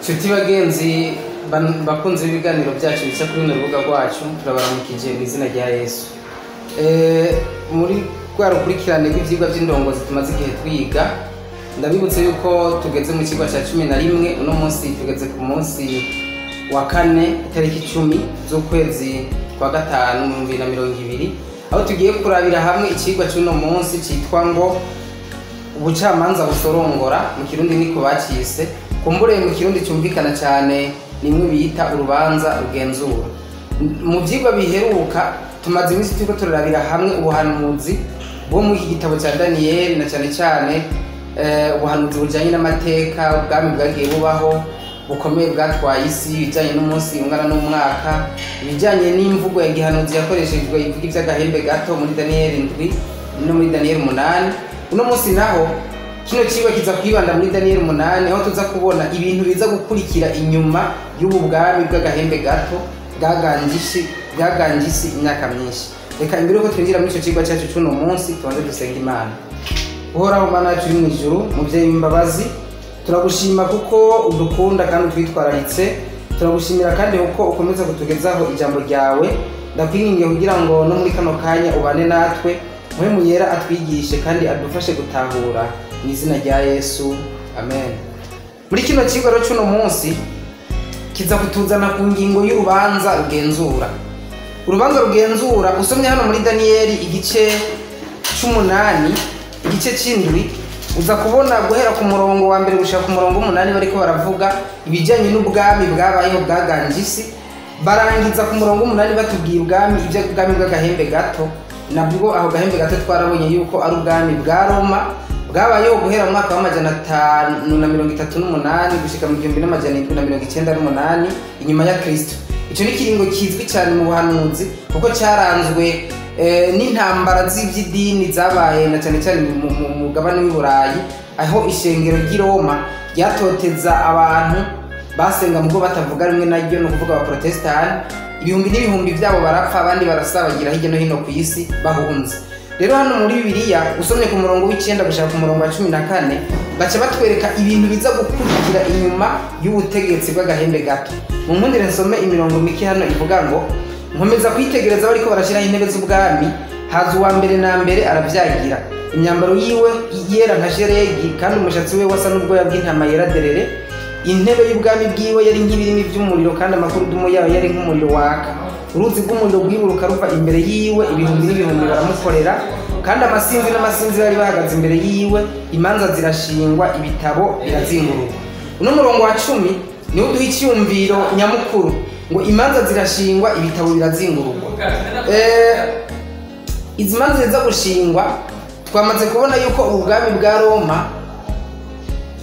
Nshuti bagenzi bakunze ibiganiro byacu bica kuri runo rubuga rwacu turabaramukije mu izina rya Yesu. Muri rwa rukurikirane rw'ivyigwa by'indongozi tumaze igihe twiga, ndabibutse yuko tugeze mu kigo cya 11. Uno munsi tugeze ku munsi wa 4 itariki 10 z'ukwezi kwa gatanu 2020, aho tugiye kurabira hamwe ikigwa cy'uno munsi cyitwa ngo ubucamanza busorongora. Mu kirundi niko bacise, kumbure mu kirundi cyumvikana cyane nimwe bita urubanza rugenzura. Mu vyigwa biheruka tumaze iminsi turiko turarabira hamwe ubuhanuzi bwo mu gitabo cya Daniel, na cyane cyane ubuhanuzi bujanye n'amateka, ubwami bwagiye bubaho bukomeye bwatwaye isi, bijanye n'umunsi ungana n'umwaka, bijanye n'imvugo ya gihanuzi yakoreshejwe ivuga ivy'agahembe gato muri Daniel 7 no muri Daniel 8. Uno munsi naho kino kigo kiza kwibanda muri Daniel 8, aho tuza kubona ibintu biza gukurikira inyuma y'ubu bwami bw'agahembe gato bwaganjisi imyaka myinshi. Reka imbere yuko twinjira muri ico kigo cyacu cy'uno munsi tubanze dusenga Imana. Uhoraho Mana turi mu ijuru, muvyeyi w'imbabazi, turagushima kuko udukunda kandi utwitwararitse. Turagushimira kandi kuko ukomeza kutugezaho ijambo ryawe. Ndakwingingiye kugira ngo no muri kano kanya ubane natwe, Mpwemu Yera atwigishe kandi adufashe gutahura mu izina rya Yesu, amen. Muri kino kigo rero cy'uno munsi kiza kutuzana ku ngingo y'urubanza rugenzura. Urubanza rugenzura usomye hano muri Daniel igice 8, igice c'indwi, uza kubona guhera ku murongo wa mbere gushika ku murongo 8 bariko baravuga ibijanye n'ubwami bwabayeho bwaganjisi. Barangiza ku murongo 8 batubwiye ubwami bw'agahembe gato. Nabwo aho gahembe gato twarabonye yuko ari ubwami bwa Roma bwabayeho guhera mu mwaka wa 538 gushika mu 1798 inyuma ya Kristo. Ico ni kiringo kizwi cyane mu buhanuzi kuko cyaranzwe n'intambara z'ivy'idini zabaye na cyane cyane mu mugabane w'Iburayi, aho ishengero ry'i Roma ryatoteza abantu basenga mubwo batavuga rimwe naryo, no kuvuga aba Protestant. Ibihumbi n'ibihumbi byabo barapfa, abandi barasabagira hirya no hino ku isi bahunze. Rero hano muri Bibiliya usomye ku murongo w'9 gushaka ku murongo wa 14 baca batwereka ibintu biza gukurikira inyuma y'ubutegetsi bw'agahembe gato. Mu nkundire nsome imirongo mike hano ivuga ngo, nkomeza kwitegereza bariko barashiraho intebe z'ubwami, haza uwa mbere na mbere aravyagira, imyambaro yiwe yera nka sheregi, kandi umushatsi we wasa n'ubwoya bw'intama yera derere. Intebe y'ubwami bwiwe yari nk'ibirimi by'umuriro, kandi amakurudumu yayo yari nk'umuriro waka. Uruzi rw'umuriro rwiburuka ruva imbere yiwe, ibihumbi n'ibihumbi baramukorera, kandi amasinzi n'amasinzi bari bahagaze imbere yiwe. Imanza zirashingwa, ibitabo birazingururwa. Uno murongo wa 10 niwo duha icyumviro nyamukuru ngo imanza zirashingwa, ibitabo birazingururwa. Izi manza ziza gushingwa twamaze kubona yuko ubwami bwa Roma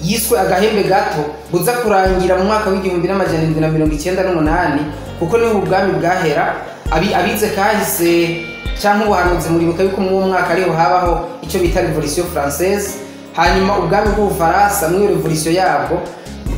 yiswe agahembe gato buza kurangira mu mwaka w'1798, kuko niho ubwami bwahera. Abize kahise cyangwa ubuhanuzi muribuka yuko mu mwaka ariho habaho icyo bita Revolution Française. Hanyuma ubwami bw'Ubufaransa muri revolution yabwo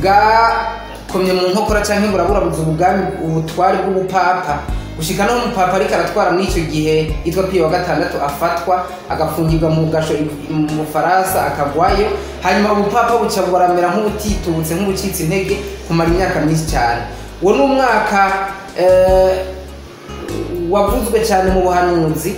bwakomye mu nkokora cyangwa buraburabuza ubwami ubutwari bw'ubupapa, gushika no umupapa ariko aratwara muri icyo gihe yitwa Pio wa gatandatu afatwa agafungirwa mu gasho mu Bufaransa akagwayo. Hanyuma ubupapa buca buramera nk'ubutitutse, nk'ubucitse intege kumara imyaka myinshi cyane. Uwo ni umwaka wavuzwe cyane mu buhanuzi,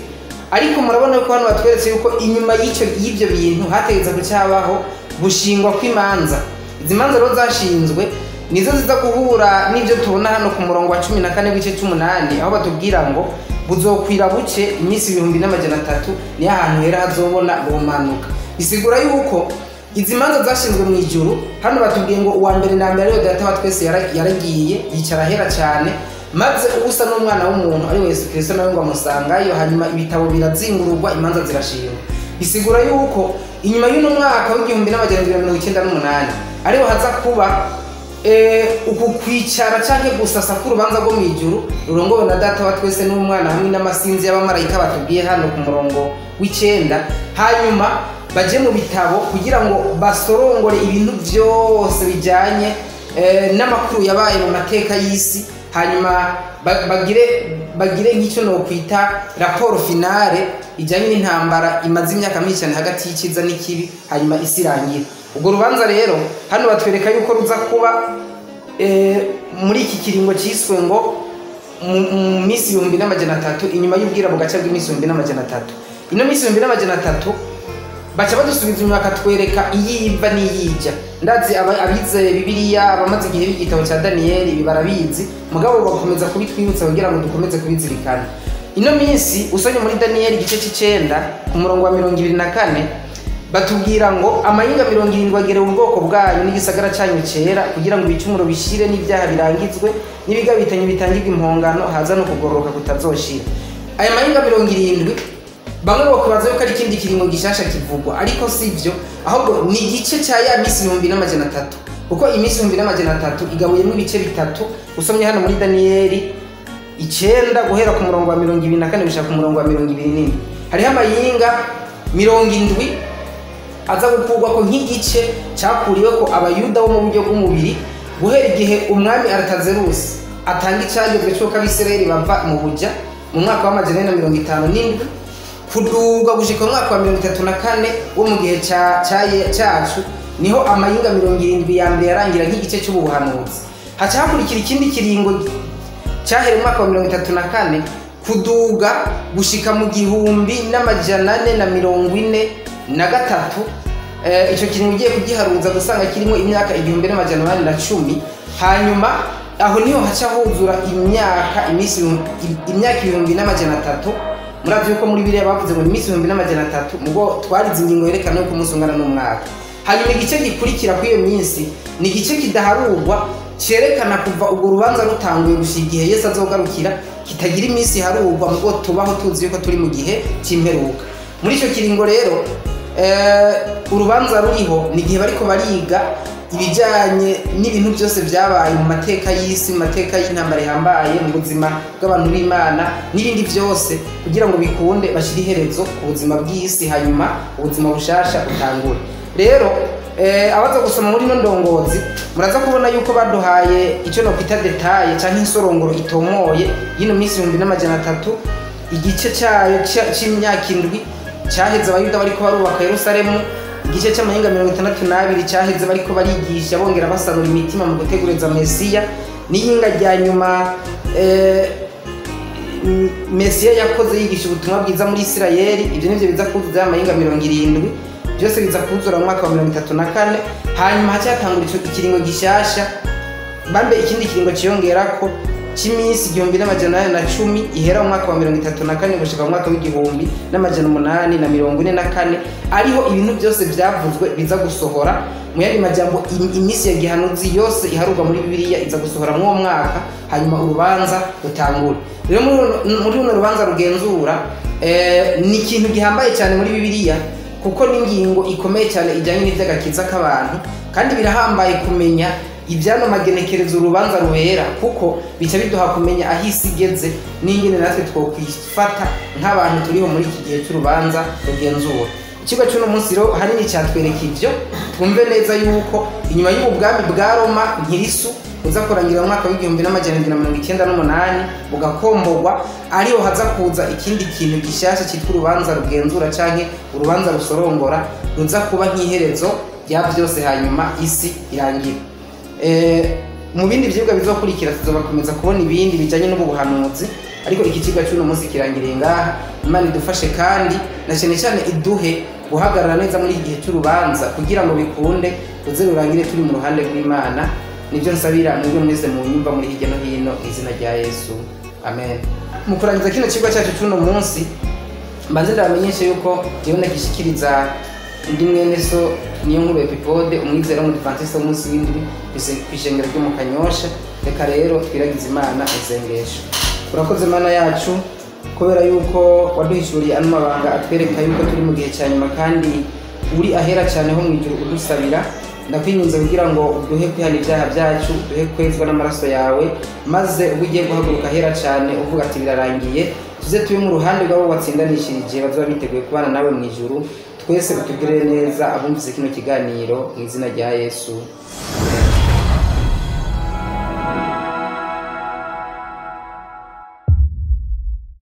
ariko murabona ko hano batweretse yuko inyuma y'ibyo bintu hategetse kucyabaho gushingwa kw'imanza. Izi manza rero zashinzwe nizo ziza guhura n'ibyo tubona hano ku murongo wa 14 w'igice c'8, aho batubwira ngo buzokwira buce iminsi 1300 ni ahantu hera hazobona bumanuka. Bisigura yuko izi manza zashinzwe mu ijuru. Hano batubwiye ngo uwa mbere na mbere rero data wa twese yaragiye yicara hera cyane, maze ubusa n'umwana w'umuntu ari Yesu Kristo nawe ngo amusangayo. Hanyuma ibitabo birazingururwa, imanza zirashingwa. Bisigura yuko inyuma y'uno mwaka w'1798 ariho haza kuba uku kwicara cyangwa gusasa k'urubanza rwo mu ijuru rurongowe na data wa twese n'umwana hamwe n'amasinzi y'abamarayika batubwiye hano ku murongo w'9. Hanyuma baje mu bitabo kugira ngo basorongore ibintu byose bijyanye n'amakuru yabaye mu mateka y'isi. Hanyuma bagire nk'icyo no kwita raporo finale ijyanye n'intambara imaze imyaka myinshi cyane hagati y'icyiza n'ikibi, hanyuma isi irangira. Ubwo rubanza rero hano batwereka yuko ruza kuba muri iki kiringo cyiswe ngo mu minsi 1300 inyuma y'ubwira mu gace bw'iminsi 1300. Ino minsi 1300 baca badusubiza inyuma bakatwereka iyiva n'iyijya. Ndazi abize Bibiliya abamaze igihe b'igitabo cya Daniel ibi barabizi, mugabo bakomeza kubitwibutsa kugira ngo dukomeze kubizirikana. Ino minsi usonye muri Daniel igice c'9 ku murongo wa 24 batubwira ngo amahinga 70 agere ubwoko bwayo n'igisagara cyanyu cera kugira ngo ibicumuro bishire n'ibyaha birangizwe n'ibigabitanye bitangirwa impongano haza no kugororoka kutazoshira. Aya mahinga 70 bamwe bakubaza yuko ari ikindi kiringo gishasha kivugwa, ariko sivyo, ahubwo ni igice cya ya minsi 1300 kuko iminsi 1300 igabuyemo ibice bitatu. Usomye hano muri Daniel 9 guhera ku murongo wa 24 gushaka ku murongo wa 24 hariho amahinga 70 aza gukurwa ko nk'igice cyakuriwe ko abayuda bo mu buryo bw'umubiri guhera igihe umwami Artazerusi atanga icyagezwe cyo kabisirayeli bava mu buja mu mwaka wa 457 kuduga gushika mu mwaka wa 34 wo mu gihe cyacu niho amahinga 70 ya mbere yarangira nk'igice cy'ubuhanuzi. Haca hakurikira ikindi kiringo cyahere mu mwaka wa 34 kuduga gushika mu 1443. Ico kiringo ugiye kugiharunza gusanga kirimo imyaka 1810. Hanyuma aho niho haca huzura imyaka iminsi imyaka 1300. Muravye yuko muri Bibiliya bavuze ngo iminsi 1300 mugo twarize ingingo yerekana ko umunsi ungana n'umwaka. Hanyuma igice gikurikira kuri iyo minsi ni igice kidaharurwa cyerekana kuva ubwo rubanza rutanguye gushika igihe Yesu azogarukira kitagira iminsi harurwa mugo tubaho tuzi yuko turi mu gihe cy'imperuka. Muri ico kiringo rero urubanza ruriho ni gihe bariko bariga ibijanye n'ibintu byose byabaye mu mateka y'isi, mu mateka y'intambara ihambaye mu buzima bw'abantu b'Imana n'ibindi byose kugira ngo bikunde bashire iherezo ku buzima bw'isi hanyuma ubuzima bushasha butangure. Rero abaza gusoma muri no ndongozi muraza kubona yuko baduhaye ico no kwita detail canke insorongoro itomoye yino minsi 1300 igice cyayo c'imyaka 7 cyaheze abayuda bariko barubaka Yerusalemu. Igice cy'amahinga 62 cyaheze bariko barigisha bongera basanura imitima mu gutegureza Mesiya. N'iyinga rya nyuma Mesiya yakoze yigisha ubutumwa bwiza muri Isirayeli. Ibyo nivyo biza kuzuza amahinga 70 byose biza kuzura mu mwaka wa 34. Hanyuma hacyatangura ico kiringo gishasha bambe ikindi kiringo ciyongerako cy'iminsi 1810 ihera mu mwaka wa 34 gushika mu mwaka wa 1844 ariho ibintu byose byavuzwe biza gusohora. Mu yandi majambo iminsi ya gihanuzi yose iharurwa muri Bibiliya iza gusohora mu uwo mwaka hanyuma urubanza rutangura. Rero muri runo rubanza rugenzura ni ikintu gihambaye cyane muri Bibiliya kuko n'ingingo ikomeye cyane ijyanye n'iby'agakiza k'abantu, kandi birahambaye kumenya ibyano magenekerezo urubanza rubera kuko bica biduha kumenya aho isi igeze n'ingene natwe twokwifata nk'abantu turiho muri iki gihe cy'urubanza rugenzura. Ikigo cy'uno munsi rero hanini cyatwereka ibyo twumve neza yuko inyuma y'ubwami bwa Roma nkirisu uza kurangira mu mwaka wa 1798 bugakombogwa ariho haza kuza ikindi kintu gishasha cyitwa urubanza rugenzura canke urubanza rusorongora ruza kuba nk'iherezo rya byose hanyuma isi irangira. Mu bindi byibwa bizokurikira tuzobakomeza kubona ibindi bijanye n'ubuhanuzi, ariko iki kigo cy'uno munsi kirangiriye ngaha. Imana idufashe kandi na cyane iduhe guhagarara neza muri igihe cy'urubanza kugira ngo bikunde uze rurangire turi mu ruhande rw'Imana. Nibyo nsabira mwebwe mwese mu nyumva muri hirya no hino izina rya Yesu, amen. Mu kurangiza kino kigo cyacu cy'uno munsi mbanze ndabamenyeshe yuko yewe nagishikiriza ndi mwene so niyo nkuru Epipode umwizera mu Adventiste w'umunsi w'indwi kwishengero ryo mu Kanyosha. Reka rero twiragize Imana isengesho. Urakoze Mana yacu kubera yuko waduhishuriye ano mabanga atwereka yuko turi mu gihe cya nyuma kandi uri ahera cyane ho mu ijuru udusabira. Ndakwinginze kugira ngo uduhe kwihana ibyaha byacu, duhe kwezwa n'amaraso yawe, maze ubwo ugiye guhaguruka ahera cyane uvuga ati birarangiye tuze tube mu ruhande rw'abo watsindanishirije bazoba biteguye kubana nawe mu ijuru. Twese utugirire neza abumvise kino kiganiro mu izina rya Yesu.